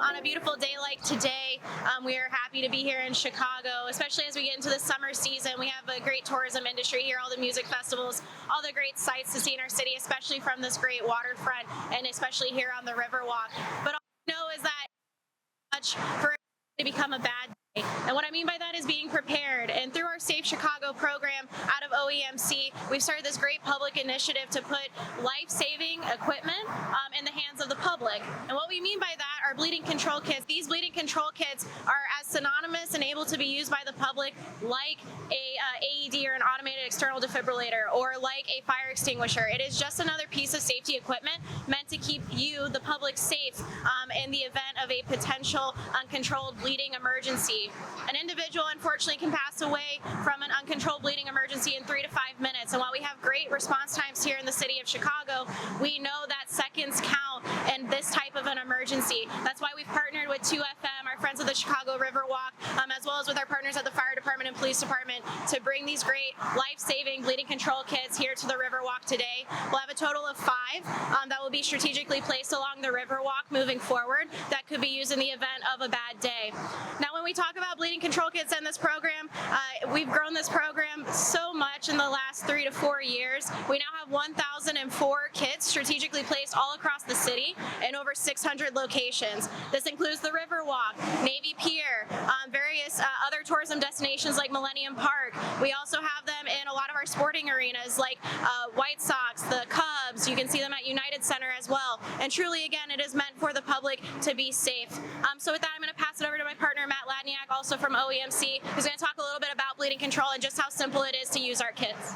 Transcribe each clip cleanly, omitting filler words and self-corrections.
On a beautiful day like today, we are happy to be here in Chicago, especially as we get into the summer season. We have a great tourism industry here, all the music festivals, all the great sights to see in our city, especially from this great waterfront and especially here on the Riverwalk. But all I know is that much for it to become a bad day. And what I mean by that is being prepared. And through our Safe Chicago program out of OEMC, we've started this great public initiative to put life-saving equipment in the hands of the public. And what we mean by that are bleeding control kits. These bleeding control kits are as synonymous and able to be used by the public like a AED or an automated external defibrillator or like a fire extinguisher. It is just another piece of safety equipment meant to keep you, the public, safe in the event of a potential uncontrolled bleeding emergency. An individual unfortunately can pass away from an uncontrolled bleeding emergency in 3 to 5 minutes. And while we have great response times here in the city of Chicago, we know that seconds count in this type of an emergency. That's why we've partnered with 2FM, our friends of the Chicago Riverwalk, as well as with our partners at the fire department and police department to bring these great life-saving bleeding control kits here to the Riverwalk today. We'll have a total of 5 that will be strategically placed along the Riverwalk moving forward that could be used in the event of a bad day. Now, when we talk about bleeding control kits in this program, we've grown this program so much in the last 3 to 4 years. We now have 1,004 kits strategically placed all across the city in over 600 locations. This includes the Riverwalk, Navy Pier, various other tourism destinations like Millennium Park. We also have them in a lot of our sporting arenas like White Sox, the Cubs. You can see them at United Center as well. And truly, again, it is meant for the public to be safe. So with that, I'm going to pass it over to my partner, Matt Ladniak, also from OEMC, who's going to talk a little bit about bleeding control and just how simple it is to use our kits.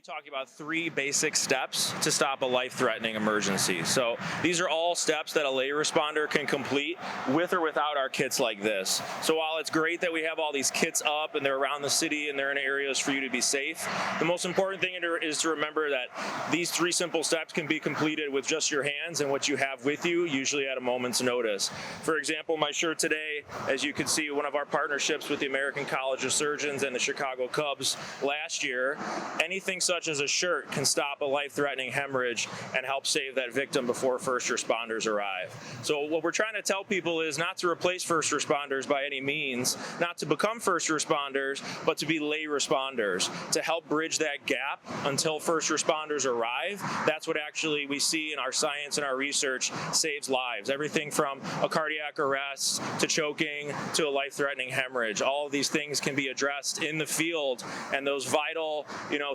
Talking about 3 basic steps to stop a life-threatening emergency. So these are all steps that a lay responder can complete with or without our kits like this. So while it's great that we have all these kits up and they're around the city and they're in areas for you to be safe, the most important thing is to remember that these 3 simple steps can be completed with just your hands and what you have with you, usually at a moment's notice. For example, my shirt today, as you can see, one of our partnerships with the American College of Surgeons and the Chicago Cubs last year, anything such as a shirt can stop a life-threatening hemorrhage and help save that victim before first responders arrive. So what we're trying to tell people is not to replace first responders by any means, not to become first responders, but to be lay responders, to help bridge that gap until first responders arrive. That's what actually we see in our science and our research saves lives. Everything from a cardiac arrest to choking to a life-threatening hemorrhage. All of these things can be addressed in the field, and those vital,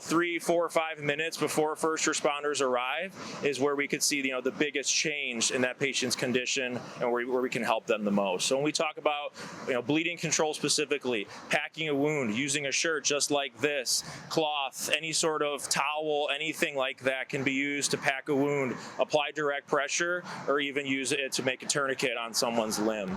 3, 4, 5 minutes before first responders arrive is where we could see the biggest change in that patient's condition and where we can help them the most. So when we talk about bleeding control specifically, packing a wound, using a shirt just like this, cloth, any sort of towel, anything like that can be used to pack a wound, apply direct pressure, or even use it to make a tourniquet on someone's limb.